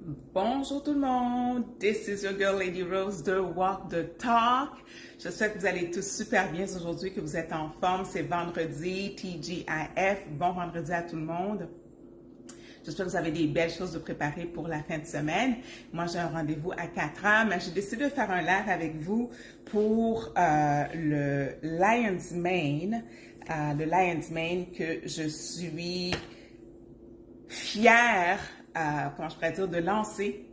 Bonjour tout le monde, this is your girl Lady Rose de Walk the Talk. J'espère que vous allez tous super bien aujourd'hui, que vous êtes en forme. C'est vendredi, TGIF. Bon vendredi à tout le monde. J'espère que vous avez des belles choses de préparer pour la fin de semaine. Moi, j'ai un rendez-vous à 4 heures, mais j'ai décidé de faire un live avec vous pour le Lion's Mane. Le Lion's Mane que je suis fière, comment je pourrais dire, de lancer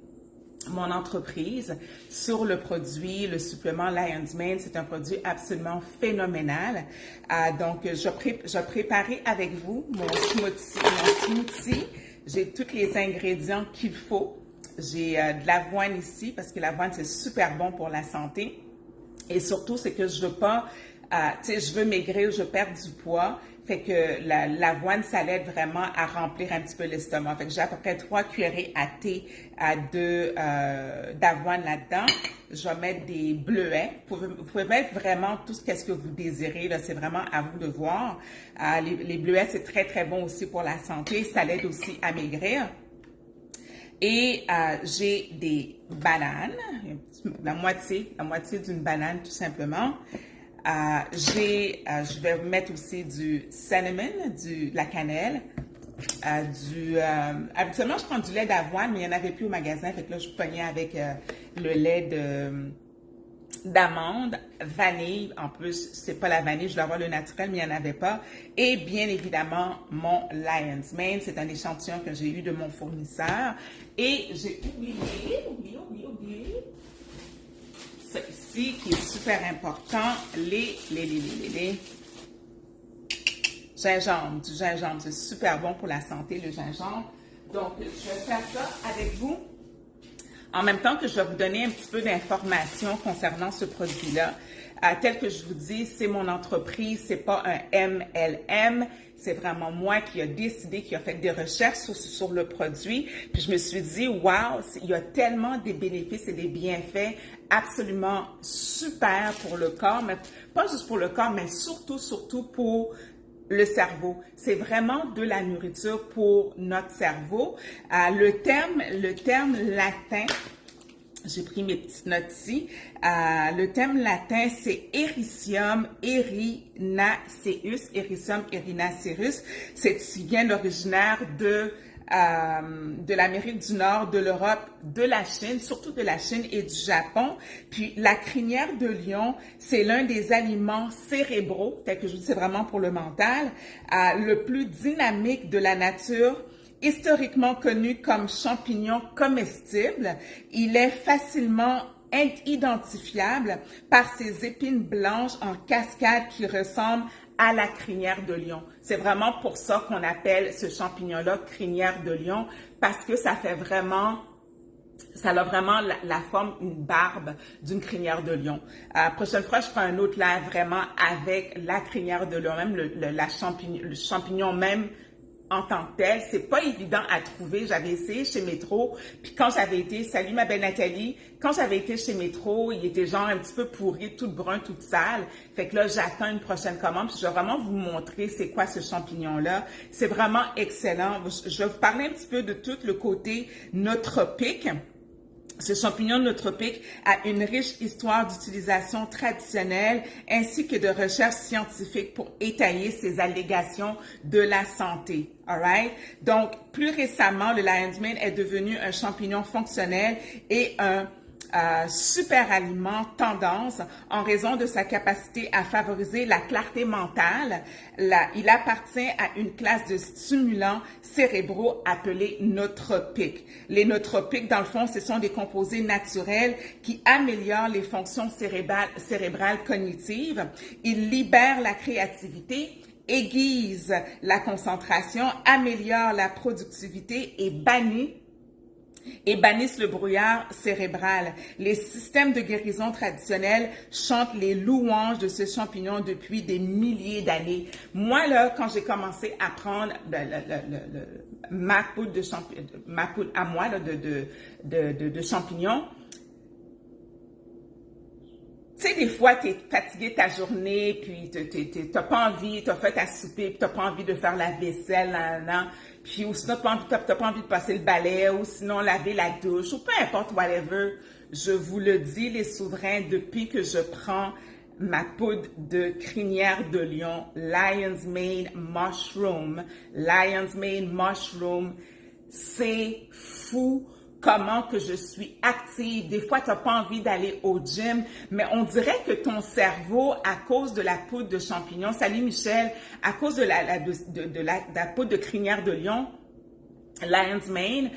mon entreprise sur le produit, le supplément Lion's Mane. C'est un produit absolument phénoménal. Donc, je préparais avec vous mon smoothie. J'ai tous les ingrédients qu'il faut. J'ai de l'avoine ici parce que l'avoine, c'est super bon pour la santé. Et surtout, c'est que je veux pas, tu sais, je veux maigrir, je veux perdre du poids. Fait que l'avoine, ça l'aide vraiment à remplir un petit peu l'estomac. Fait que j'ai à peu près 3 cuillerées à thé d'avoine là-dedans. Je vais mettre des bleuets. Vous pouvez mettre vraiment tout ce que vous désirez. Là, c'est vraiment à vous de voir. Les bleuets, c'est très, très bon aussi pour la santé. Ça l'aide aussi à maigrir. Et j'ai des bananes, la moitié d'une banane tout simplement. Je vais mettre aussi du cinnamon, de la cannelle, habituellement je prends du lait d'avoine, mais il n'y en avait plus au magasin, fait que là je pognais avec le lait d'amande, vanille, en plus c'est pas la vanille, je dois avoir le naturel, mais il n'y en avait pas, et bien évidemment mon Lion's Mane, c'est un échantillon que j'ai eu de mon fournisseur, et j'ai oublié, ça ici qui est super important, les gingembre, du gingembre, c'est super bon pour la santé, le gingembre, donc je vais faire ça avec vous. En même temps que je vais vous donner un petit peu d'informations concernant ce produit-là. Tel que je vous dis, c'est mon entreprise, c'est pas un MLM, c'est vraiment moi qui a décidé, qui a fait des recherches sur le produit. Puis je me suis dit, wow, il y a tellement des bénéfices et des bienfaits absolument super pour le corps, mais pas juste pour le corps, mais surtout pour le cerveau. C'est vraiment de la nourriture pour notre cerveau. Le terme latin, j'ai pris mes petites notes ici. Le terme latin, c'est Ericium erinaceus. Qui vient originaire de l'Amérique du Nord, de l'Europe, de la Chine, surtout de la Chine et du Japon. Puis la crinière de lion, c'est l'un des aliments cérébraux, tel que je vous dis, c'est vraiment pour le mental, le plus dynamique de la nature, historiquement connu comme champignon comestible. Il est facilement identifiable par ses épines blanches en cascade qui ressemblent à la crinière de lion. C'est vraiment pour ça qu'on appelle ce champignon-là crinière de lion, parce que ça a vraiment la forme, une barbe d'une crinière de lion. Prochaine fois, je ferai un autre live vraiment avec la crinière de lion, même le champignon même en tant que tel. C'est pas évident à trouver. J'avais essayé chez Métro, puis quand j'avais été, salut ma belle Nathalie, quand j'avais été chez Métro, il était genre un petit peu pourri, tout brun, tout sale. Fait que là, j'attends une prochaine commande, puis je vais vraiment vous montrer c'est quoi ce champignon-là. C'est vraiment excellent. Je vais vous parler un petit peu de tout le côté nootropique. Ce champignon nootropique a une riche histoire d'utilisation traditionnelle ainsi que de recherche scientifique pour étayer ses allégations de la santé. Alright? Donc, plus récemment, le Lion's Mane est devenu un champignon fonctionnel et un super aliment tendance en raison de sa capacité à favoriser la clarté mentale. Il appartient à une classe de stimulants cérébraux appelés nootropiques. Les nootropiques, dans le fond, ce sont des composés naturels qui améliorent les fonctions cérébrales cognitives. Ils libèrent la créativité, aiguisent la concentration, améliorent la productivité et bannissent le brouillard cérébral. Les systèmes de guérison traditionnels chantent les louanges de ce champignon depuis des milliers d'années. Moi, là, quand j'ai commencé à prendre ma poudre à moi là, de champignons, tu sais, des fois, tu es fatigué ta journée, puis t'as pas envie, t'as fait ta souper, puis t'as pas envie de faire la vaisselle, nan, puis ou sinon t'as pas envie de passer le balai, ou sinon laver la douche, ou peu importe, whatever. Je vous le dis, les souverains, depuis que je prends ma poudre de crinière de lion, Lion's Mane Mushroom, c'est fou comment que je suis active. Des fois, tu n'as pas envie d'aller au gym, mais on dirait que ton cerveau, à cause de la poudre de champignon, salut Michel, à cause de la poudre de crinière de lion, Lion's Mane,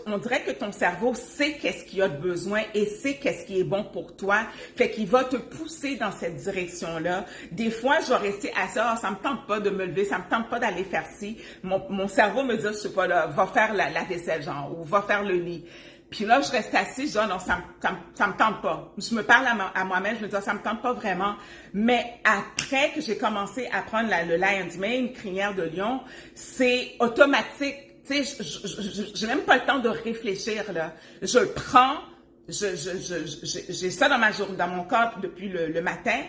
on dirait que ton cerveau sait qu'est-ce qu'il a de besoin et sait qu'est-ce qui est bon pour toi. Fait qu'il va te pousser dans cette direction-là. Des fois, je vais rester assise, ça me tente pas de me lever, ça me tente pas d'aller faire ci. Mon cerveau me dit, je sais pas, là, va faire la vaisselle, genre, ou va faire le lit. Puis là, je reste assise, genre, non, ça me tente pas. Je me parle à moi-même, je me dis, ça me tente pas vraiment. Mais après que j'ai commencé à prendre le Lion's Mane, crinière de lion, c'est automatique. Tu sais, j'ai même pas le temps de réfléchir, là. Je le prends, j'ai ça dans mon corps depuis le matin,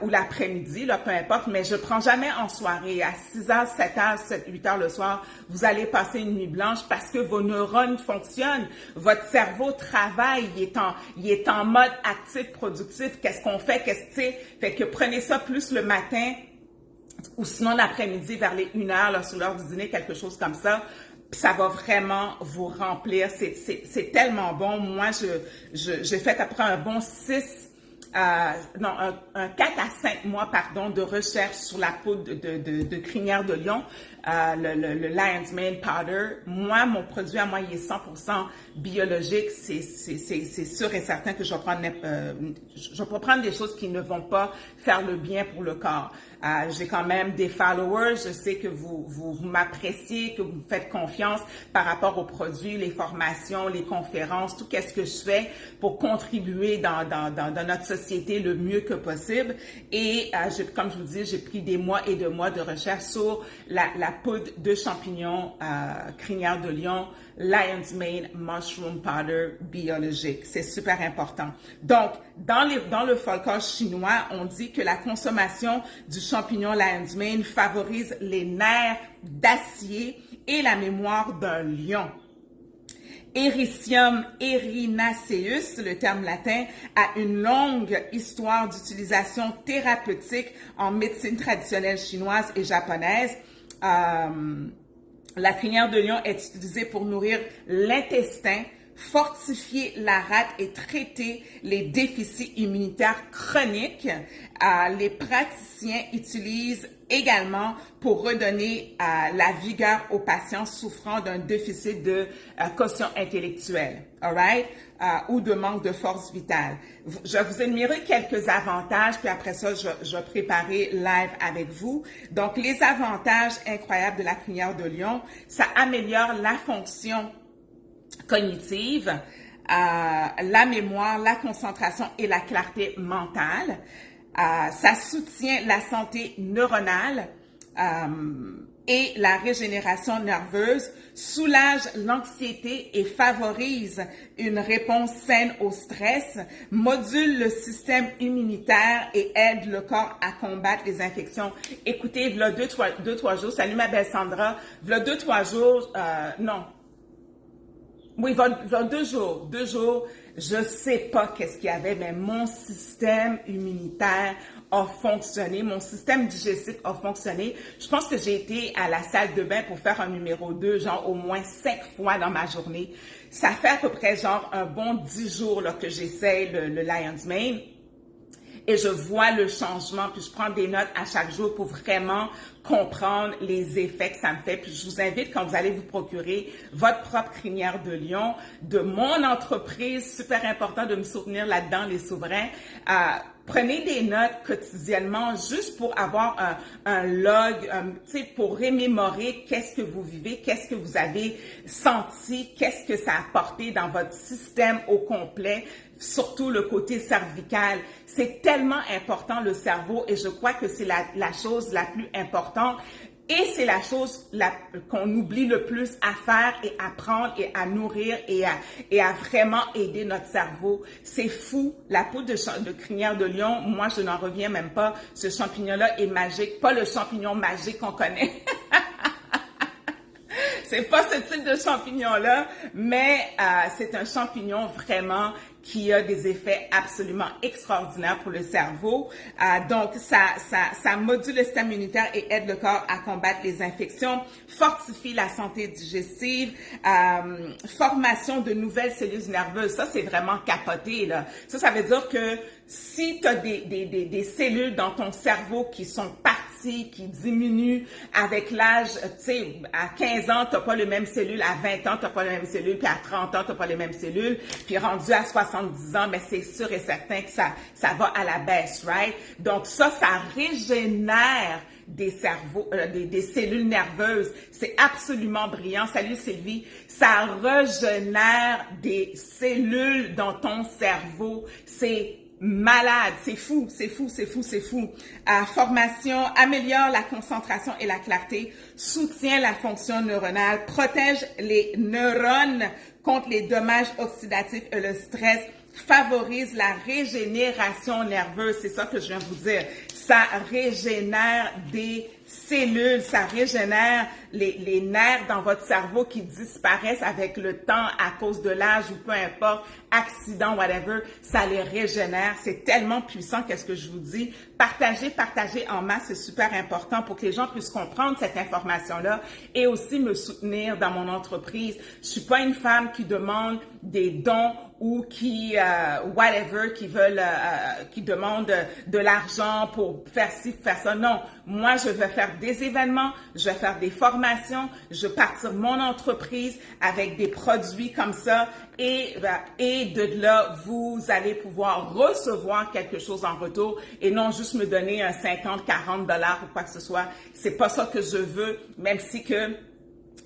ou l'après-midi, là, peu importe, mais je prends jamais en soirée. À 6h, 7h, 8h le soir, vous allez passer une nuit blanche parce que vos neurones fonctionnent. Votre cerveau travaille, il est en mode actif, productif. Qu'est-ce qu'on fait? Fait que prenez ça plus le matin, ou sinon l'après-midi vers les 1h, là, sur l'heure du dîner, quelque chose comme ça. Puis ça va vraiment vous remplir. C'est tellement bon. Moi, j'ai fait après un bon 4 à 5 mois, pardon, de recherche sur la poudre de crinière de lion, le Lion's Mane Powder. Moi, mon produit à moi, il est 100% biologique. C'est sûr et certain que je vais pas prendre des choses qui ne vont pas faire le bien pour le corps. J'ai quand même des followers. Je sais que vous m'appréciez, que vous me faites confiance par rapport aux produits, les formations, les conférences, tout ce que je fais pour contribuer dans notre société le mieux que possible. Et comme je vous dis, j'ai pris des mois et des mois de recherche sur la poudre de champignons, crinière de lion, Lion's Mane Mushroom Powder biologique. C'est super important. Donc, dans le folklore chinois, on dit que la consommation du champignon Lion's Mane favorise les nerfs d'acier et la mémoire d'un lion. Ericium erinaceus, le terme latin, a une longue histoire d'utilisation thérapeutique en médecine traditionnelle chinoise et japonaise. La crinière de lion est utilisée pour nourrir l'intestin, fortifier la rate et traiter les déficits immunitaires chroniques. Les praticiens utilisent également pour redonner la vigueur aux patients souffrant d'un déficit de quotient intellectuel, alright, ou de manque de force vitale. Je vais vous énumérer quelques avantages, puis après ça, je vais préparer live avec vous. Donc, les avantages incroyables de la crinière de lion, ça améliore la fonction cognitive, la mémoire, la concentration et la clarté mentale. Ça soutient la santé neuronale et la régénération nerveuse, soulage l'anxiété et favorise une réponse saine au stress, module le système immunitaire et aide le corps à combattre les infections. Écoutez, v'là deux, trois jours, salut ma belle Sandra, v'là 2-3 jours, non. Oui, v'là 2 jours, je sais pas qu'est-ce qu'il y avait, mais mon système immunitaire a fonctionné, mon système digestif a fonctionné. Je pense que j'ai été à la salle de bain pour faire un numéro 2, genre au moins 5 fois dans ma journée. Ça fait à peu près genre un bon 10 jours là, que j'essaie le Lion's Mane. Et je vois le changement, puis je prends des notes à chaque jour pour vraiment comprendre les effets que ça me fait. Puis je vous invite, quand vous allez vous procurer votre propre crinière de lion, de mon entreprise, super important de me soutenir là-dedans, les souverains, prenez des notes quotidiennement juste pour avoir un log, tu sais, pour remémorer qu'est-ce que vous vivez, qu'est-ce que vous avez senti, qu'est-ce que ça a apporté dans votre système au complet, surtout le côté cervical. C'est tellement important le cerveau et je crois que c'est la chose la plus importante. Et c'est la chose qu'on oublie le plus à faire et à prendre et à nourrir et à vraiment aider notre cerveau. C'est fou. La poudre de crinière de lion, moi, je n'en reviens même pas. Ce champignon-là est magique. Pas le champignon magique qu'on connaît. C'est pas ce type de champignon-là, mais c'est un champignon vraiment qui a des effets absolument extraordinaires pour le cerveau. Donc, ça module le système immunitaire et aide le corps à combattre les infections, fortifie la santé digestive, formation de nouvelles cellules nerveuses. Ça, c'est vraiment capoté, là. Ça veut dire que si tu as des cellules dans ton cerveau qui sont parties, qui diminuent avec l'âge, tu sais, à 15 ans, tu n'as pas les mêmes cellules, à 20 ans, tu n'as pas les mêmes cellules, puis à 30 ans, tu n'as pas les mêmes cellules, puis rendu à 70 ans, mais c'est sûr et certain que ça va à la baisse, right? Donc ça régénère des cerveaux, des cellules nerveuses. C'est absolument brillant. Salut Sylvie. Ça régénère des cellules dans ton cerveau. C'est malade, c'est fou. Formation améliore la concentration et la clarté, soutient la fonction neuronale, protège les neurones contre les dommages oxydatifs et le stress, favorise la régénération nerveuse. C'est ça que je viens de vous dire. Ça régénère des cellules, ça régénère les nerfs dans votre cerveau qui disparaissent avec le temps à cause de l'âge ou peu importe, accident, whatever, ça les régénère. C'est tellement puissant, qu'est-ce que je vous dis. Partagez en masse, c'est super important pour que les gens puissent comprendre cette information-là et aussi me soutenir dans mon entreprise. Je suis pas une femme qui demande des dons ou qui, whatever, qui demandent de l'argent pour faire ci, faire ça. Non, moi, je vais faire des événements, je vais faire des formations, je vais partir mon entreprise avec des produits comme ça et de là, vous allez pouvoir recevoir quelque chose en retour et non juste me donner un 50, 40 $ ou quoi que ce soit. C'est pas ça que je veux, même si que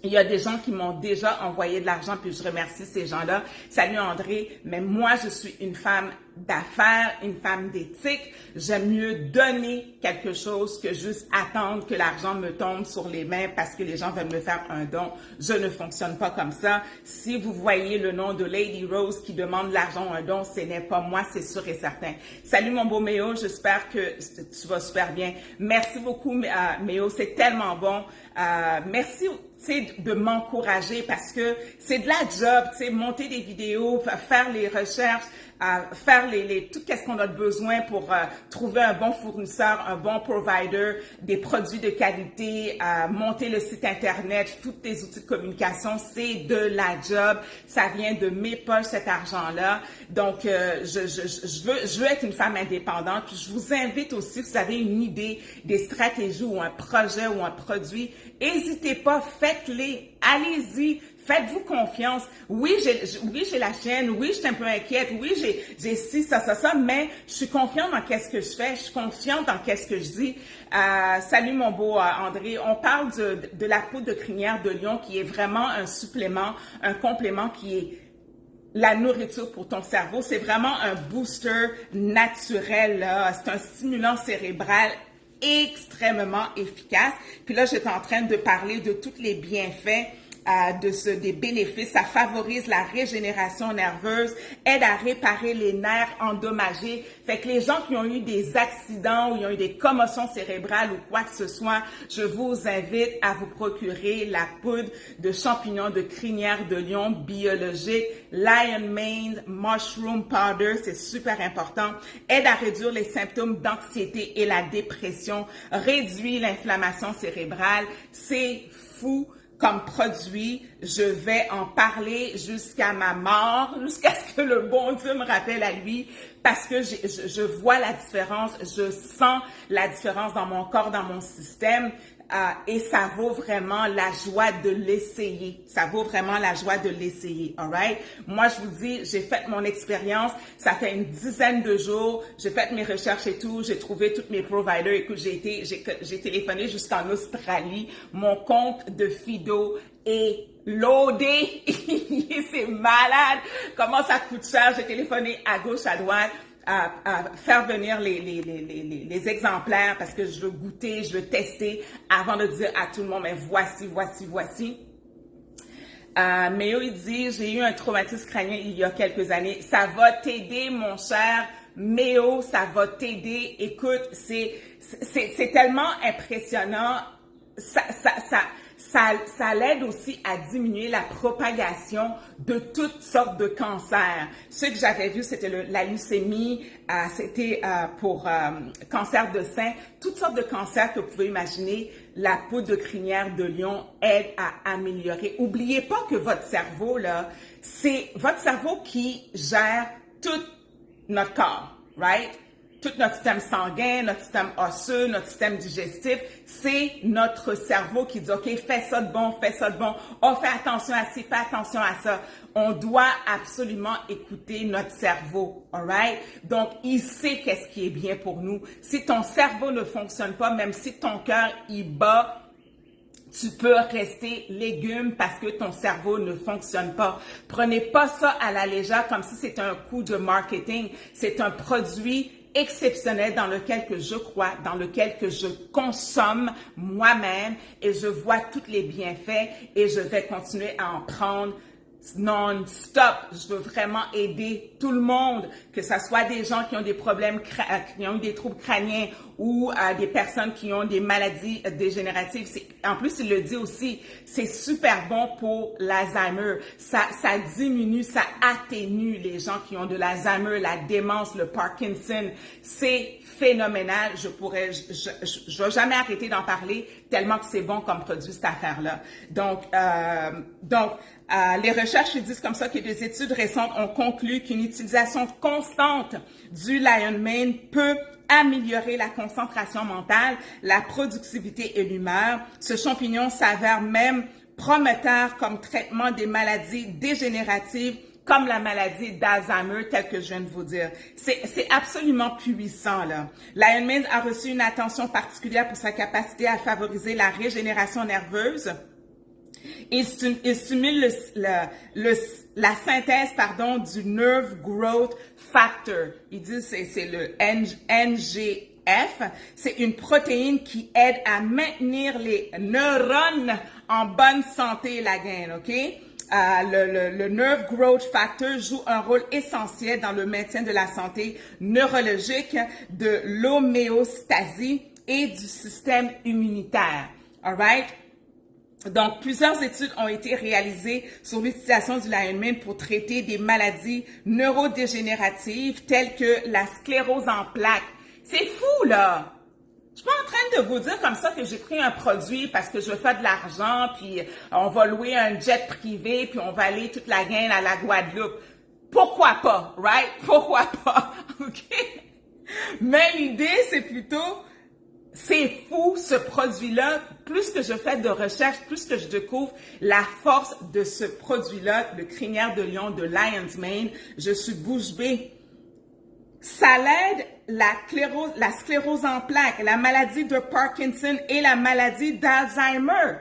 il y a des gens qui m'ont déjà envoyé de l'argent, puis je remercie ces gens-là. Salut André, mais moi, je suis une femme d'affaires, une femme d'éthique. J'aime mieux donner quelque chose que juste attendre que l'argent me tombe sur les mains parce que les gens veulent me faire un don. Je ne fonctionne pas comme ça. Si vous voyez le nom de Lady Rose qui demande l'argent ou un don, ce n'est pas moi, c'est sûr et certain. Salut mon beau Méo, j'espère que tu vas super bien. Merci beaucoup Méo, c'est tellement bon. Merci de m'encourager parce que c'est de la job, monter des vidéos, faire les recherches, faire tout ce qu'on a besoin pour trouver un bon fournisseur, un bon provider, des produits de qualité, monter le site internet, tous tes outils de communication, c'est de la job. Ça vient de mes poches, cet argent-là. Donc, je veux être une femme indépendante. Puis je vous invite aussi, si vous avez une idée, des stratégies ou un projet ou un produit, n'hésitez pas, faites-les, allez-y. Faites-vous confiance. Oui, j'ai la chaîne. Oui, je suis un peu inquiète. Oui, j'ai ci, ça, mais je suis confiante dans qu'est-ce que je fais. Je suis confiante dans qu'est-ce que je dis. Salut mon beau André. On parle de la poudre de crinière de lion qui est vraiment un supplément, un complément qui est la nourriture pour ton cerveau. C'est vraiment un booster naturel, là. C'est un stimulant cérébral extrêmement efficace. Puis là, j'étais en train de parler de tous les bienfaits des bénéfices. Ça favorise la régénération nerveuse, aide à réparer les nerfs endommagés. Fait que les gens qui ont eu des accidents ou qui ont eu des commotions cérébrales ou quoi que ce soit, je vous invite à vous procurer la poudre de champignons de crinière de lion biologique, Lion Mane Mushroom Powder, c'est super important. Aide à réduire les symptômes d'anxiété et la dépression, réduit l'inflammation cérébrale. C'est fou comme produit, je vais en parler jusqu'à ma mort, jusqu'à ce que le bon Dieu me rappelle à lui, parce que je vois la différence, je sens la différence dans mon corps, dans mon système, et ça vaut vraiment la joie de l'essayer. Ça vaut vraiment la joie de l'essayer, alright? Moi, je vous dis, j'ai fait mon expérience, ça fait une dizaine de jours, j'ai fait mes recherches et tout, j'ai trouvé tous mes providers. Écoute, j'ai téléphoné jusqu'en Australie, mon compte de Fido est loadé, c'est malade, comment ça coûte cher, j'ai téléphoné à gauche, à droite, faire venir les exemplaires parce que je veux goûter, je veux tester avant de dire à tout le monde, mais voici. Méo, il dit, j'ai eu un traumatisme crânien il y a quelques années. Ça va t'aider, mon cher Méo, ça va t'aider. Écoute, c'est tellement impressionnant. Ça l'aide aussi à diminuer la propagation de toutes sortes de cancers. Ce que j'avais vu, c'était la leucémie, c'était pour cancer de sein, toutes sortes de cancers que vous pouvez imaginer. La poudre de crinière de lion aide à améliorer. Oubliez pas que votre cerveau, là, c'est votre cerveau qui gère tout notre corps, right? Tout notre système sanguin, notre système osseux, notre système digestif, c'est notre cerveau qui dit, OK, fais ça de bon. Oh, fais attention à ci, fais attention à ça. On doit absolument écouter notre cerveau, alright? Donc, il sait qu'est-ce qui est bien pour nous. Si ton cerveau ne fonctionne pas, même si ton cœur y bat, tu peux rester légume parce que ton cerveau ne fonctionne pas. Prenez pas ça à la légère comme si c'était un coup de marketing. C'est un produit exceptionnel dans lequel que je crois, dans lequel que je consomme moi-même et je vois tous les bienfaits et je vais continuer à en prendre non-stop. Je veux vraiment aider tout le monde, que ce soit des gens qui ont des problèmes, qui ont eu des troubles crâniens ou des personnes qui ont des maladies dégénératives. En plus, il le dit aussi, c'est super bon pour l'Alzheimer. Ça diminue, ça atténue les gens qui ont de l'Alzheimer, la démence, le Parkinson. C'est phénoménal. Je vais jamais arrêter d'en parler tellement que c'est bon comme produit cette affaire-là. Donc, les recherches disent comme ça que des études récentes ont conclu qu'une utilisation constante du Lion Mane peut améliorer la concentration mentale, la productivité et l'humeur. Ce champignon s'avère même prometteur comme traitement des maladies dégénératives comme la maladie d'Alzheimer, telle que je viens de vous dire. C'est absolument puissant, là. Lion Mane a reçu une attention particulière pour sa capacité à favoriser la régénération nerveuse. Il stimule la synthèse, du Nerve Growth Factor. Il dit c'est le NGF. C'est une protéine qui aide à maintenir les neurones en bonne santé, la gaine, OK? Le Nerve Growth Factor joue un rôle essentiel dans le maintien de la santé neurologique, de l'homéostasie et du système immunitaire. All right? Donc, plusieurs études ont été réalisées sur l'utilisation du Lion Mane pour traiter des maladies neurodégénératives telles que la sclérose en plaques. C'est fou, là! Je suis pas en train de vous dire comme ça que j'ai pris un produit parce que je veux faire de l'argent, puis on va louer un jet privé, puis on va aller toute la gaine à la Guadeloupe. Pourquoi pas, right? Pourquoi pas, OK? Mais l'idée, c'est plutôt... C'est fou, ce produit-là. Plus que je fais de recherche, plus que je découvre la force de ce produit-là, le crinière de lion de Lion's Mane, je suis bouche bée. Ça l'aide la sclérose en plaques, la maladie de Parkinson et la maladie d'Alzheimer.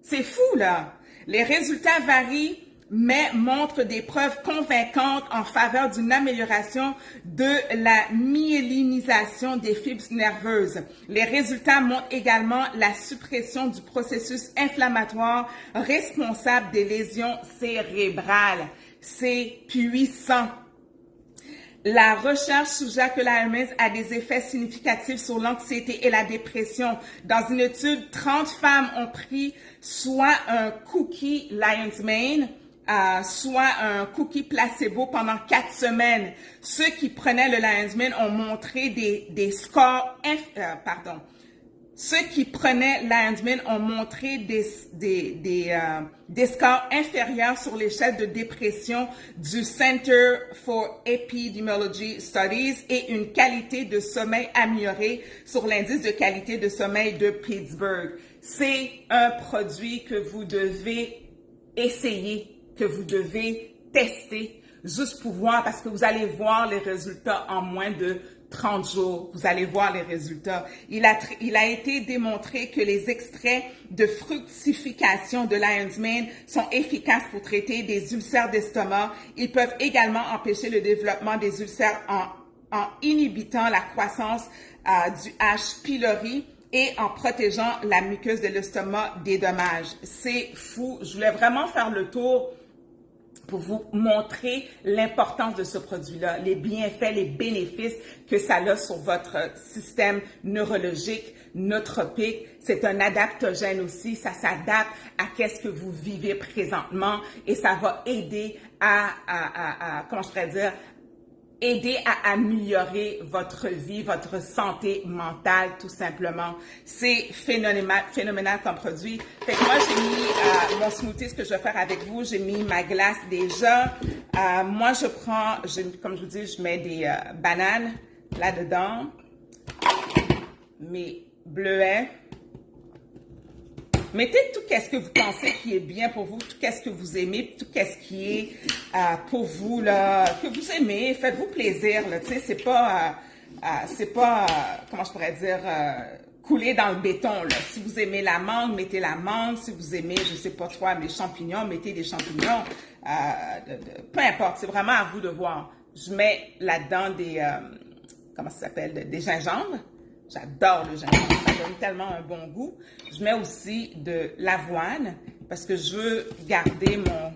C'est fou, là. Les résultats varient, mais montrent des preuves convaincantes en faveur d'une amélioration de la myélinisation des fibres nerveuses. Les résultats montrent également la suppression du processus inflammatoire responsable des lésions cérébrales. C'est puissant. La recherche suggère que la MS a des effets significatifs sur l'anxiété et la dépression. Dans une étude, 30 femmes ont pris soit un cookie Lion's Mane, soit un cookie placebo pendant 4 semaines. Ceux qui prenaient le Lion's Mane ont montré des scores, Ceux qui prenaient Lion's Mane ont montré des scores inférieurs sur l'échelle de dépression du Center for Epidemiology Studies et une qualité de sommeil améliorée sur l'indice de qualité de sommeil de Pittsburgh. C'est un produit que vous devez essayer, que vous devez tester, juste pour voir, parce que vous allez voir les résultats en moins de 30 jours, vous allez voir les résultats. Il a été démontré que les extraits de fructification de Lion's Mane sont efficaces pour traiter des ulcères d'estomac. Ils peuvent également empêcher le développement des ulcères en inhibitant la croissance du H. pylori et en protégeant la muqueuse de l'estomac des dommages. C'est fou. Je voulais vraiment faire le tour pour vous montrer l'importance de ce produit-là, les bienfaits, les bénéfices que ça a sur votre système neurologique, nootropique. C'est un adaptogène aussi, ça s'adapte à qu'est-ce que vous vivez présentement et ça va aider comment je pourrais dire, aider à améliorer votre vie, votre santé mentale, tout simplement. C'est phénoménal comme produit. Fait que moi, j'ai mis mon smoothie, ce que je vais faire avec vous, j'ai mis ma glace déjà. Moi, je prends, comme je vous dis, je mets des bananes là-dedans, mes bleuets. Mettez tout ce que vous pensez qui est bien pour vous, tout ce que vous aimez, tout ce qui est pour vous, là, que vous aimez. Faites-vous plaisir, là, tu sais, c'est pas, comment je pourrais dire, couler dans le béton, là. Si vous aimez la mangue, mettez la mangue. Si vous aimez, je sais pas quoi, les champignons, mettez des champignons. Peu importe, c'est vraiment à vous de voir. Je mets là-dedans des, comment ça s'appelle, des gingembres. J'adore le gingembre, ça donne tellement un bon goût. Je mets aussi de l'avoine parce que je veux garder mon...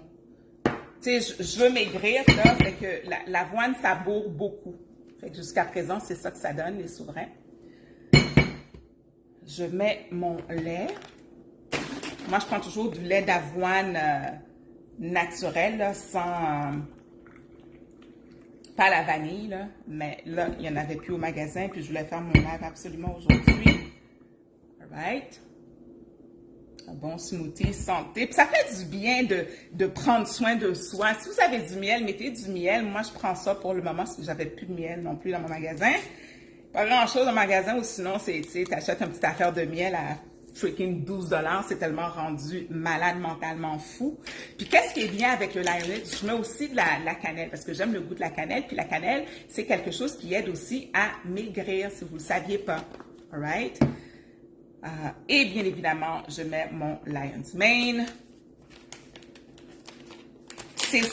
Tu sais, je veux maigrir, là, fait que l'avoine, ça bourre beaucoup. Fait que jusqu'à présent, c'est ça que ça donne, les souverains. Je mets mon lait. Moi, je prends toujours du lait d'avoine naturel, là, sans... pas la vanille, là, mais là, il n'y en avait plus au magasin, puis je voulais faire mon live absolument aujourd'hui. Alright. Un bon smoothie santé. Puis ça fait du bien de prendre soin de soi. Si vous avez du miel, mettez du miel. Moi, je prends ça pour le moment, parce que j'avais plus de miel non plus dans mon magasin. Pas grand-chose au magasin, ou sinon, c'est, tu sais, t'achètes une petite affaire de miel à freaking 12 $, c'est tellement rendu malade, mentalement fou. Puis qu'est-ce qui est bien avec le Lioness? Je mets aussi de la cannelle, parce que j'aime le goût de la cannelle. Puis la cannelle, c'est quelque chose qui aide aussi à maigrir, si vous ne le saviez pas. Alright? Et bien évidemment, je mets mon Lion's Mane. C'est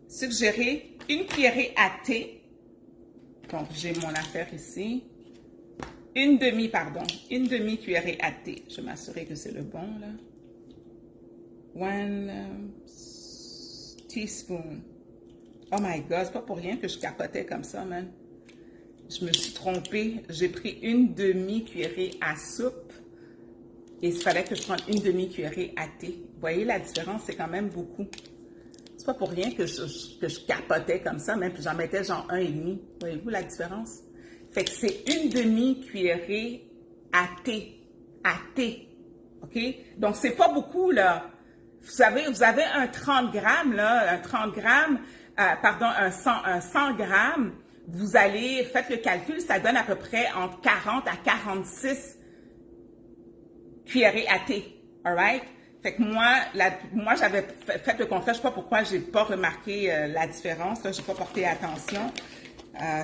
suggéré une cuillerée à thé. Donc, j'ai mon affaire ici. Une demi-cuillerée à thé. Je vais m'assurer que c'est le bon, là. 1 teaspoon. Oh my God, c'est pas pour rien que je capotais comme ça, man. Je me suis trompée. J'ai pris une demi-cuillerée à soupe. Et il fallait que je prenne une demi-cuillerée à thé. Vous voyez la différence, c'est quand même beaucoup. C'est pas pour rien que je capotais comme ça, même, puis j'en mettais genre 1,5. Voyez-vous la différence? Fait que c'est une demi-cuillerée à thé. OK? Donc, c'est pas beaucoup, là. Vous avez un 30 grammes, là, un 100 grammes. Vous allez, faites le calcul, ça donne à peu près entre 40 à 46 cuillerées à thé. All right? Fait que moi j'avais fait le contraire. Je sais pas pourquoi j'ai pas remarqué la différence. Là, j'ai pas porté attention.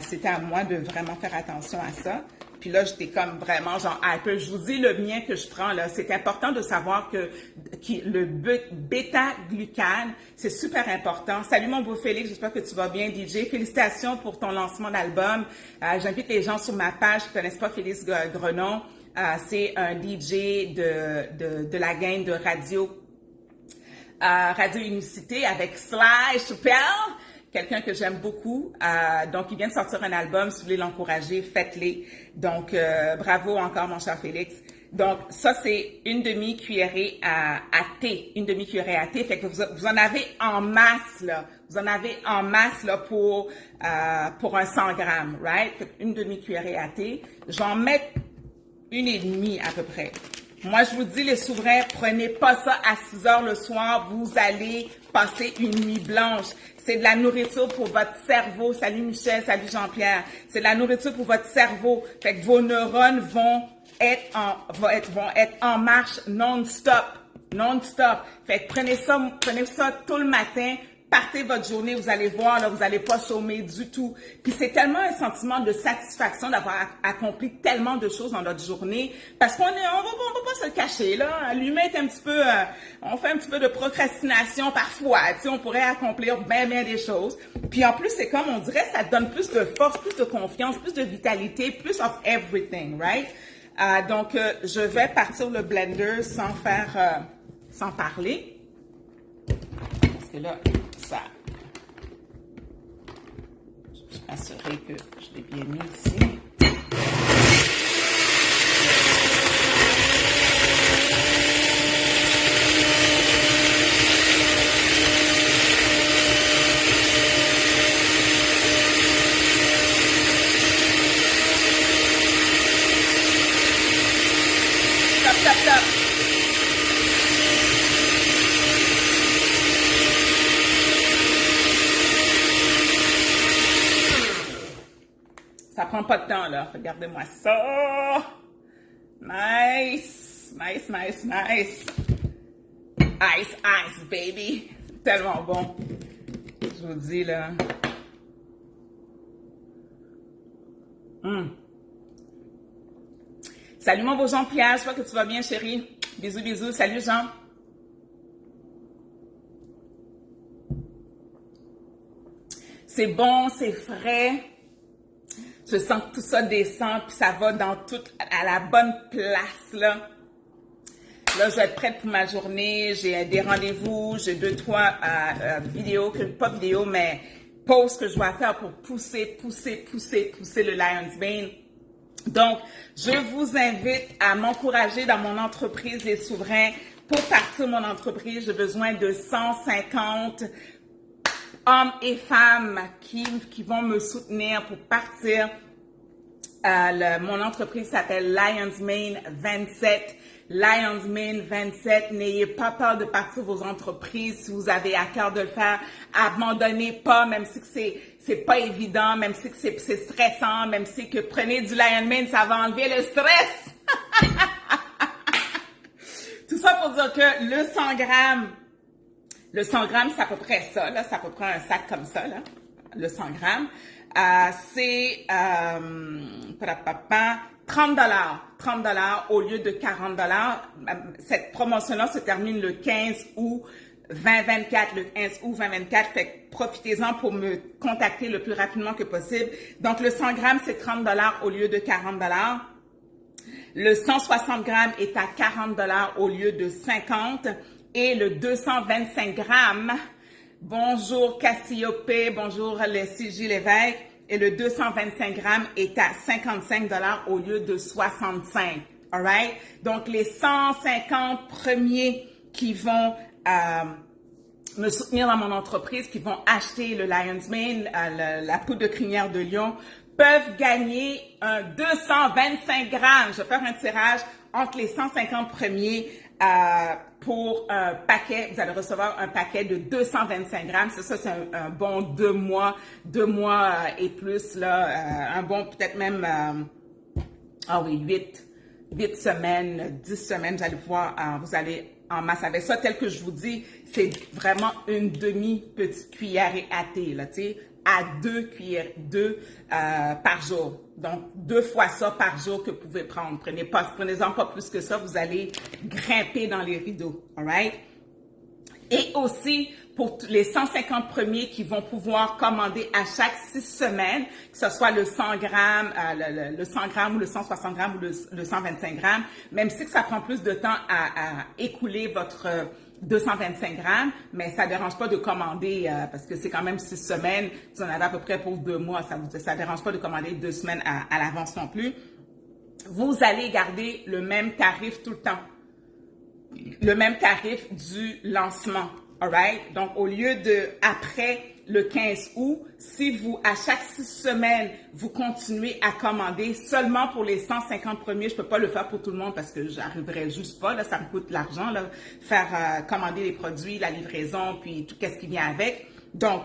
C'était à moi de vraiment faire attention à ça. Puis là, j'étais comme vraiment genre hyper. Je vous dis le mien que je prends là. C'est important de savoir que le bêta-glucane, c'est super important. Salut mon beau Félix, j'espère que tu vas bien, DJ. Félicitations pour ton lancement d'album. J'invite les gens sur ma page qui ne connaissent pas Félix Grenon. C'est un DJ de la gang de Radio Unicité avec Sly Chappelle. Quelqu'un que j'aime beaucoup. Donc, il vient de sortir un album. Si vous voulez l'encourager, faites-le. Donc, bravo encore, mon cher Félix. Donc, ça, c'est une demi-cuillerée à thé. Une demi-cuillerée à thé. Fait que vous en avez en masse, là. Vous en avez en masse, là, pour un 100 grammes, right? Fait une demi-cuillerée à thé. J'en mets 1,5 à peu près. Moi, je vous dis, les souverains, prenez pas ça à 6 heures le soir. Vous allez passer une nuit blanche. C'est de la nourriture pour votre cerveau. Salut Michel, salut Jean-Pierre. C'est de la nourriture pour votre cerveau. Fait que vos neurones vont être en marche non-stop. Non-stop. Fait que prenez ça tout le matin. partez votre journée, vous allez voir, là, vous n'allez pas chômer du tout. Puis c'est tellement un sentiment de satisfaction d'avoir accompli tellement de choses dans notre journée, parce qu'on va pas se le cacher, là. L'humain est un petit peu, on fait un petit peu de procrastination parfois, tu sais, on pourrait accomplir bien des choses. Puis en plus, c'est comme, on dirait, ça te donne plus de force, plus de confiance, plus de vitalité, plus of everything, right? Donc, je vais partir le blender sans parler. Parce que là, ça, je vais m'assurer que je l'ai bien mis ici. Stop. Ça prend pas de temps, là. Regardez-moi ça. Nice. Ice, baby. Tellement bon. Je vous dis, là. Salut mon beau Jean-Pierre, j'espère que tu vas bien, chérie. Bisous. Salut Jean. C'est bon, c'est frais. Je sens que tout ça descend, puis ça va à la bonne place, là. Là, je vais être prête pour ma journée. J'ai des rendez-vous, j'ai 2-3 vidéos, mais posts que je dois faire pour pousser le Lion's Mane. Donc, je vous invite à m'encourager dans mon entreprise Les Souverains. Pour partir mon entreprise, j'ai besoin de 150 hommes et femmes qui vont me soutenir pour partir. Mon entreprise s'appelle Lion's Mane 27. Lion's Mane 27. N'ayez pas peur de partir vos entreprises si vous avez à cœur de le faire. Abandonnez pas, même si c'est pas évident, même si c'est stressant, même si que prenez du Lion's Mane, ça va enlever le stress. Tout ça pour dire que le 100 grammes, c'est à peu près ça, là. C'est à peu près un sac comme ça, là. Le 100 grammes. C'est 30 $ au lieu de 40 $. Cette promotion-là se termine le 15 août 2024, le 15 août 2024. Fait que profitez-en pour me contacter le plus rapidement que possible. Donc, le 100 grammes, c'est 30 $ au lieu de 40 $. Le 160 grammes est à 40 $ au lieu de 50 $. Et le 225 grammes, bonjour Cassiope, bonjour les CJ Lévesque, et le 225 grammes est à 55 $ au lieu de 65. All right? Donc, les 150 premiers qui vont me soutenir dans mon entreprise, qui vont acheter le Lion's Mane, la poudre de crinière de lion, peuvent gagner un 225 grammes. Je vais faire un tirage entre les 150 premiers pour un paquet. Vous allez recevoir un paquet de 225 grammes. Ça c'est un bon 2 mois et plus, là. Un bon peut-être même, 8 semaines, 10 semaines, vous allez pouvoir, vous allez en masse avec ça. Tel que je vous dis, c'est vraiment une demi-petite cuillerée à thé, là, tu sais, à 2 par jour. Donc, 2 fois ça par jour que vous pouvez prendre. Prenez-en pas plus que ça, vous allez grimper dans les rideaux, all right? Et aussi, pour les 150 premiers qui vont pouvoir commander à chaque 6 semaines, que ce soit le 100 grammes, le 100 grammes ou le 160 grammes ou le 125 grammes, même si que ça prend plus de temps à écouler votre 225 grammes, mais ça ne dérange pas de commander parce que c'est quand même 6 semaines. Vous en avez à peu près pour 2 mois. Ça ne dérange pas de commander 2 semaines à l'avance non plus. Vous allez garder le même tarif tout le temps. Le même tarif du lancement. All right? Donc, au lieu de après le 15 août, si vous, à chaque 6 semaines, vous continuez à commander seulement pour les 150 premiers, je peux pas le faire pour tout le monde parce que j'arriverai juste pas, là, ça me coûte de l'argent, là, faire commander les produits, la livraison, puis tout ce qui vient avec. Donc,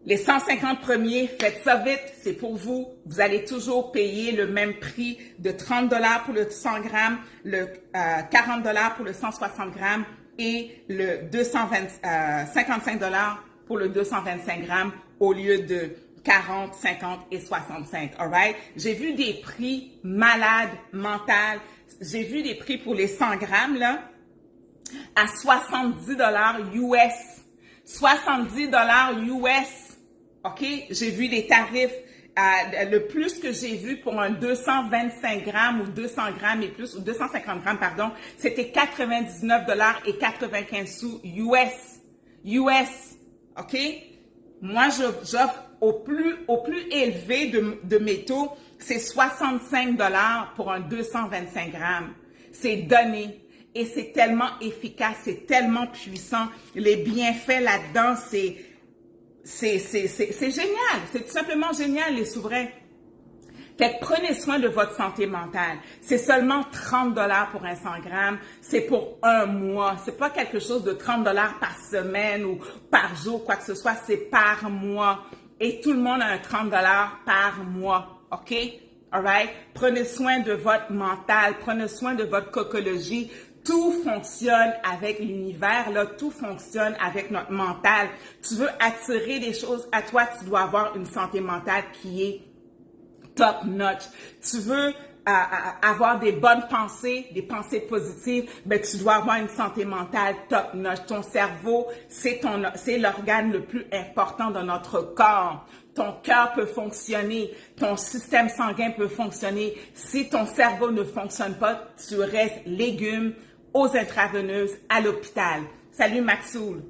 les 150 premiers, faites ça vite, c'est pour vous. Vous allez toujours payer le même prix de 30 $ pour le 100 grammes, le 40 $ pour le 160 grammes. et le 55 $ pour le 225 grammes au lieu de 40, 50 et 65, alright? J'ai vu des prix malades, mentales. J'ai vu des prix pour les 100 grammes, là, à 70 $ US. 70 $ US, OK? J'ai vu des tarifs, le plus que j'ai vu pour un 225 grammes ou 200 grammes et plus, ou 250 grammes, pardon, c'était 99 $ et 95 sous US. US, OK? Moi, j'offre au plus élevé de métaux, c'est 65 $ pour un 225 grammes. C'est donné. Et c'est tellement efficace, c'est tellement puissant. Les bienfaits là-dedans, c'est génial. C'est tout simplement génial, les souverains. Fait que prenez soin de votre santé mentale. C'est seulement 30 $ pour un 100 grammes. C'est pour un mois. C'est pas quelque chose de 30 $ par semaine ou par jour, quoi que ce soit. C'est par mois. Et tout le monde a un 30 $ par mois. OK? Alright? Prenez soin de votre mental. Prenez soin de votre cocologie. Tout fonctionne avec l'univers, là, tout fonctionne avec notre mental. Tu veux attirer des choses à toi, tu dois avoir une santé mentale qui est top notch. Tu veux avoir des bonnes pensées, des pensées positives, ben tu dois avoir une santé mentale top notch. Ton cerveau, c'est l'organe le plus important de notre corps. Ton cœur peut fonctionner, ton système sanguin peut fonctionner. Si ton cerveau ne fonctionne pas, tu restes légume aux intraveineuses à l'hôpital. Salut Maxoul.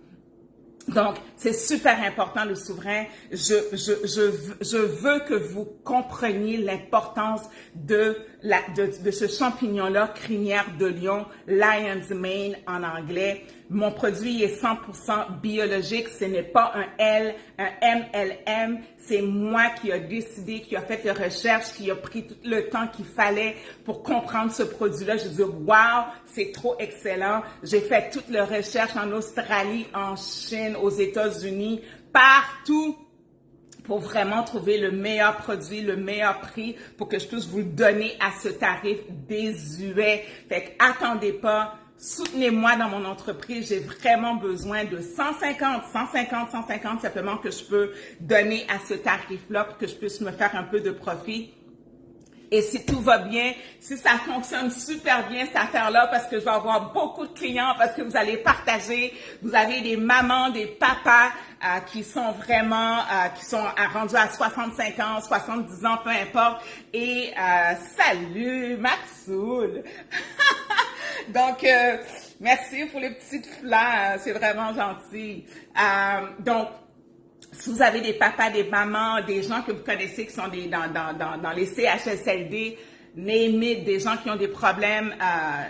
Donc, c'est super important, le souverain. Je veux que vous compreniez l'importance de ce champignon-là, crinière de lion, lion's mane en anglais. Mon produit est 100% biologique. Ce n'est pas un MLM. C'est moi qui a décidé, qui a fait les recherches, qui a pris tout le temps qu'il fallait pour comprendre ce produit-là. Je dis, wow, c'est trop excellent. J'ai fait toutes les recherches en Australie, en Chine, aux États-Unis, partout, pour vraiment trouver le meilleur produit, le meilleur prix pour que je puisse vous le donner à ce tarif désuet. Fait que attendez pas. Soutenez-moi dans mon entreprise, j'ai vraiment besoin de 150 simplement que je peux donner à ce tarif-là pour que je puisse me faire un peu de profit. Et si tout va bien, si ça fonctionne super bien cette affaire-là, parce que je vais avoir beaucoup de clients, parce que vous allez partager, vous avez des mamans, des papas qui sont vraiment, qui sont rendus à 65 ans, 70 ans, peu importe. Et salut Maxoul! Donc, merci pour les petites fleurs, c'est vraiment gentil. Donc, si vous avez des papas, des mamans, des gens que vous connaissez qui sont dans les CHSLD, name it, des gens qui ont des problèmes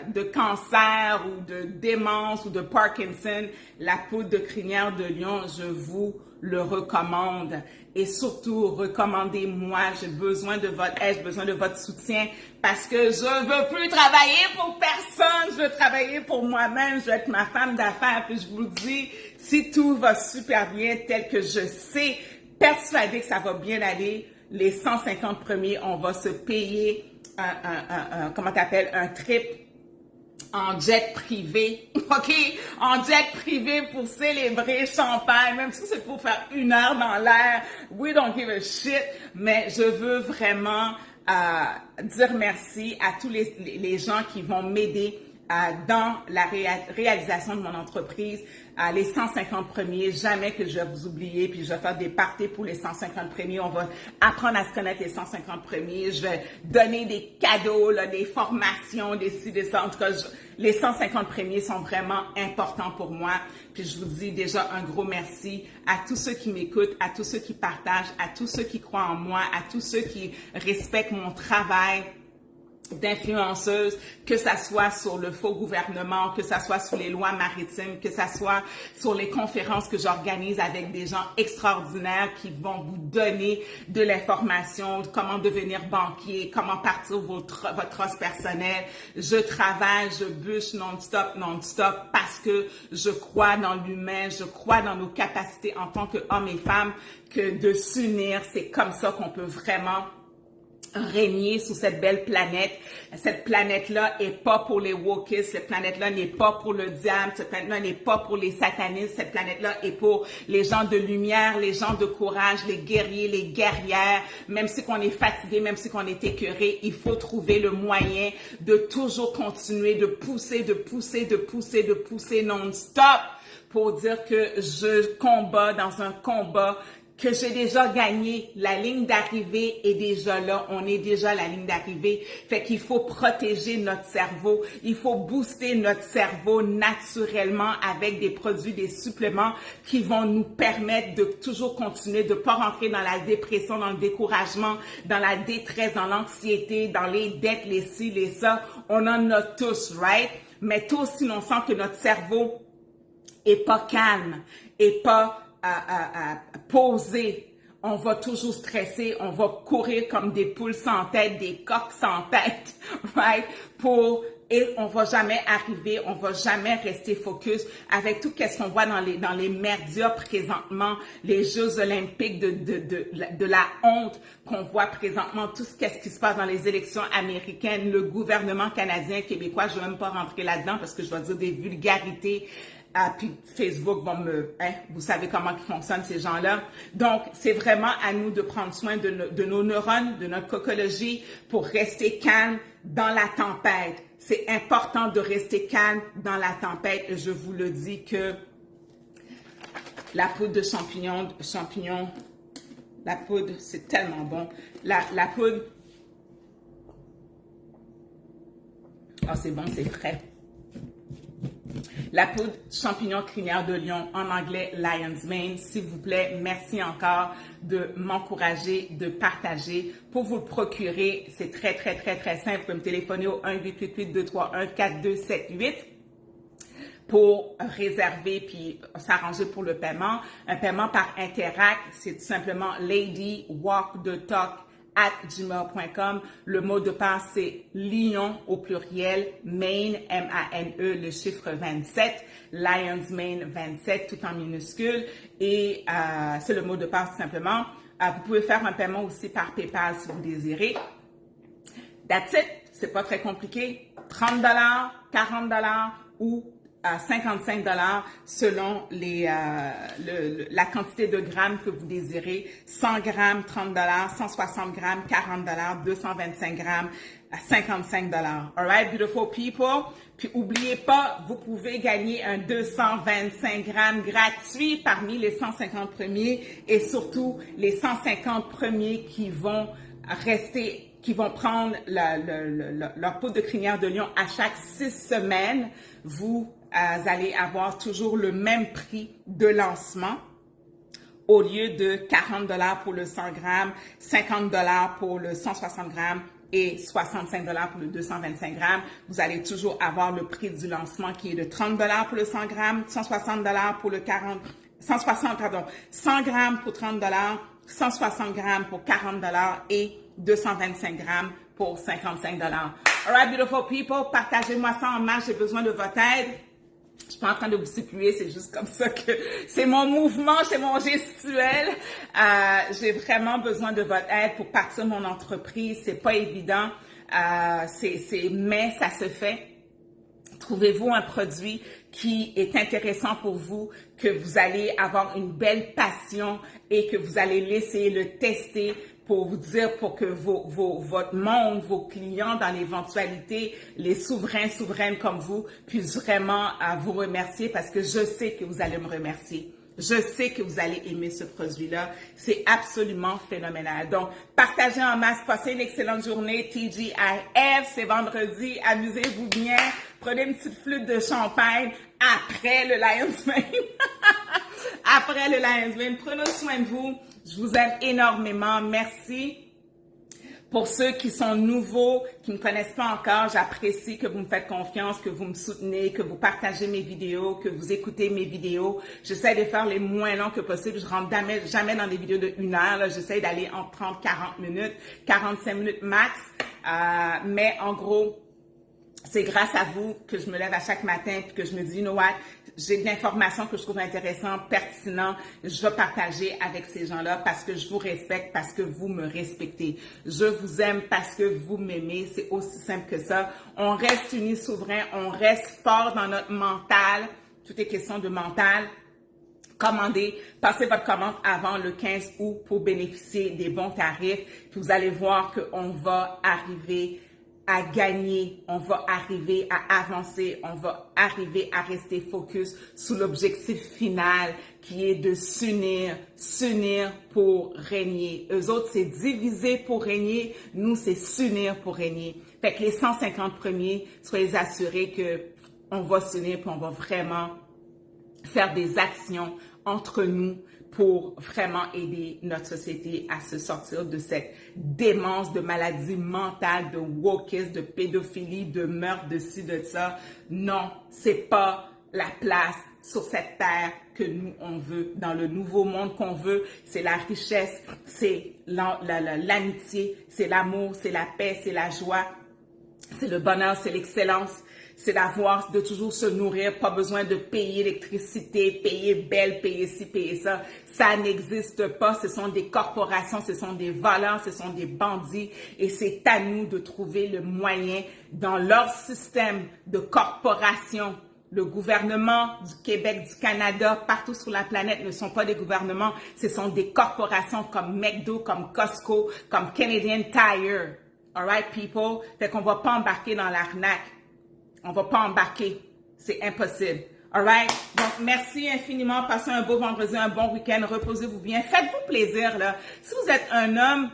de cancer ou de démence ou de Parkinson, la poudre de crinière de lion, je vous le recommande. Et surtout, recommandez-moi, j'ai besoin de votre aide, j'ai besoin de votre soutien parce que je veux plus travailler pour personne, je veux travailler pour moi-même, je veux être ma femme d'affaires. Puis je vous le dis, si tout va super bien tel que je sais, persuadée que ça va bien aller, les 150 premiers, on va se payer un trip en jet privé, OK? En jet privé pour célébrer champagne, même si c'est pour faire 1 heure dans l'air. We don't give a shit. Mais je veux vraiment dire merci à tous les gens qui vont m'aider dans la réalisation de mon entreprise. Les 150 premiers, jamais que je vais vous oublier, puis je vais faire des parties pour les 150 premiers. On va apprendre à se connaître les 150 premiers. Je vais donner des cadeaux, là, des formations, des ci, des ça. En tout cas, les 150 premiers sont vraiment importants pour moi. Puis je vous dis déjà un gros merci à tous ceux qui m'écoutent, à tous ceux qui partagent, à tous ceux qui croient en moi, à tous ceux qui respectent mon travail d'influenceuse, que ça soit sur le faux gouvernement, que ça soit sur les lois maritimes, que ça soit sur les conférences que j'organise avec des gens extraordinaires qui vont vous donner de l'information, comment devenir banquier, comment partir votre os personnel. Je travaille, je bûche non-stop parce que je crois dans l'humain, je crois dans nos capacités en tant qu'hommes et femmes, que de s'unir, c'est comme ça qu'on peut vraiment régner sur cette belle planète. Cette planète-là est pas pour les wokistes, cette planète-là n'est pas pour le diable, cette planète-là n'est pas pour les satanistes, cette planète-là est pour les gens de lumière, les gens de courage, les guerriers, les guerrières. Même si on est fatigué, même si on est écœuré, il faut trouver le moyen de toujours continuer, de pousser non-stop pour dire que je combats dans un combat que j'ai déjà gagné. La ligne d'arrivée est déjà là. On est déjà à la ligne d'arrivée. Fait qu'il faut protéger notre cerveau. Il faut booster notre cerveau naturellement avec des produits, des suppléments qui vont nous permettre de toujours continuer, de pas rentrer dans la dépression, dans le découragement, dans la détresse, dans l'anxiété, dans les dettes, les ci, les ça. On en a tous, right? Mais tout si on sent que notre cerveau est pas calme, est pas posé, on va toujours stresser, on va courir comme des poules sans tête, des coqs sans tête, right? Et on va jamais arriver, on va jamais rester focus avec tout ce qu'on voit dans les médias présentement, les Jeux olympiques de la honte qu'on voit présentement, tout ce qui se passe dans les élections américaines, le gouvernement canadien, québécois, je ne vais même pas rentrer là-dedans parce que je vais dire des vulgarités. Puis Facebook vous savez comment ils fonctionnent ces gens-là. Donc, c'est vraiment à nous de prendre soin de nos neurones, de notre cocologie pour rester calme dans la tempête. C'est important de rester calme dans la tempête. Et je vous le dis que la poudre de champignons, la poudre, c'est tellement bon. La poudre, c'est bon, c'est frais. La poudre champignon crinière de lion, en anglais Lion's Mane, s'il vous plaît, merci encore de m'encourager, de partager. Pour vous le procurer, c'est très simple. Vous pouvez me téléphoner au 1-888-231-4278 pour réserver puis s'arranger pour le paiement. Un paiement par Interact, c'est tout simplement ladywalkthetalk@gmail.com. Le mot de passe, c'est Lion au pluriel, Mane, M-A-N-E, le chiffre 27, Lion's Mane 27, tout en minuscule. Et c'est le mot de passe tout simplement. Vous pouvez faire un paiement aussi par PayPal si vous désirez. That's it. C'est pas très compliqué. 30 $, 40 $ ou 55 $ selon la quantité de grammes que vous désirez. 100 grammes, 30 $, 160 grammes, 40 $, 225 grammes, 55 $. All right, beautiful people? Puis, oubliez pas, vous pouvez gagner un 225 grammes gratuit parmi les 150 premiers et surtout les 150 premiers qui vont prendre leur poudre de crinière de lion à chaque 6 semaines. Vous allez avoir toujours le même prix de lancement au lieu de 40 $ pour le 100 grammes, 50 $ pour le 160 grammes et 65 $ pour le 225 grammes. Vous allez toujours avoir le prix du lancement qui est de 30 $ pour le 100 grammes, 160 $ pour le 100 grammes pour 30 $, 160 grammes pour 40 $ et 225 grammes pour 55 $. All right, beautiful people, partagez-moi ça en masse, j'ai besoin de votre aide. Je suis pas en train de vous supplier, c'est juste comme ça que c'est mon mouvement, c'est mon gestuel. J'ai vraiment besoin de votre aide pour partir mon entreprise. C'est pas évident, mais ça se fait. Trouvez-vous un produit qui est intéressant pour vous, que vous allez avoir une belle passion et que vous allez l'essayer, le tester pour vous dire, pour que votre monde, vos clients dans l'éventualité, les souveraines comme vous, puissent vraiment vous remercier parce que je sais que vous allez me remercier. Je sais que vous allez aimer ce produit-là. C'est absolument phénoménal. Donc, partagez en masse, passez une excellente journée. TGIF, c'est vendredi. Amusez-vous bien. Prenez une petite flûte de champagne après le Lion's Mane. Après le Lion's Mane. Prenez soin de vous. Je vous aime énormément. Merci. Pour ceux qui sont nouveaux, qui ne me connaissent pas encore, j'apprécie que vous me faites confiance, que vous me soutenez, que vous partagez mes vidéos, que vous écoutez mes vidéos. J'essaie de faire les moins longs que possible. Je rentre jamais dans des vidéos de 1 heure. J'essaie d'aller entre 30, 40 minutes, 45 minutes max. Mais en gros, c'est grâce à vous que je me lève à chaque matin et que je me dis, you know what, j'ai de l'information que je trouve intéressante, pertinente, je vais partager avec ces gens-là parce que je vous respecte, parce que vous me respectez. Je vous aime parce que vous m'aimez. C'est aussi simple que ça. On reste unis, souverains, on reste fort dans notre mental. Tout est question de mental. Commandez, passez votre commande avant le 15 août pour bénéficier des bons tarifs. Puis vous allez voir qu'on va arriver à gagner, on va arriver à avancer, on va arriver à rester focus sur l'objectif final qui est de s'unir pour régner. Eux autres, c'est diviser pour régner, nous, c'est s'unir pour régner. Fait que les 150 premiers, soyez assurés que on va s'unir puis on va vraiment faire des actions entre nous pour vraiment aider notre société à se sortir de cette démence de maladie mentale, de wokisme, de pédophilie, de meurtre, de ci, de ça. Non, c'est pas la place sur cette terre que nous, on veut. Dans le nouveau monde qu'on veut, c'est la richesse, c'est l'amitié, c'est l'amour, c'est la paix, c'est la joie, c'est le bonheur, c'est l'excellence. C'est d'avoir, de toujours se nourrir, pas besoin de payer l'électricité, payer belle, payer ci, payer ça. Ça n'existe pas. Ce sont des corporations, ce sont des voleurs, ce sont des bandits. Et c'est à nous de trouver le moyen dans leur système de corporation. Le gouvernement du Québec, du Canada, partout sur la planète ne sont pas des gouvernements. Ce sont des corporations comme McDo, comme Costco, comme Canadian Tire. All right, people? Fait qu'on va pas embarquer dans l'arnaque. On va pas embarquer. C'est impossible. All right? Donc, merci infiniment. Passez un beau vendredi, un bon week-end. Reposez-vous bien. Faites-vous plaisir, là. Si vous êtes un homme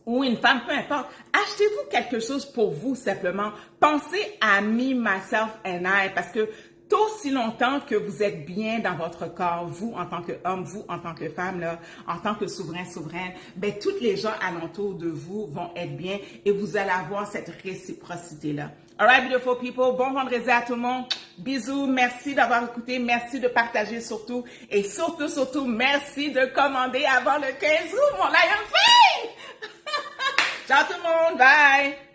ou une femme, peu importe, achetez-vous quelque chose pour vous, simplement. Pensez à me, myself and I, parce que aussi longtemps que vous êtes bien dans votre corps, vous en tant qu'homme, vous en tant que femme, là, en tant que souveraine, ben, toutes les gens alentour de vous vont être bien et vous allez avoir cette réciprocité-là. All right, beautiful people. Bon vendredi à tout le monde. Bisous. Merci d'avoir écouté. Merci de partager surtout. Et surtout, merci de commander avant le 15 août, mon Lion Fang! Ciao tout le monde. Bye!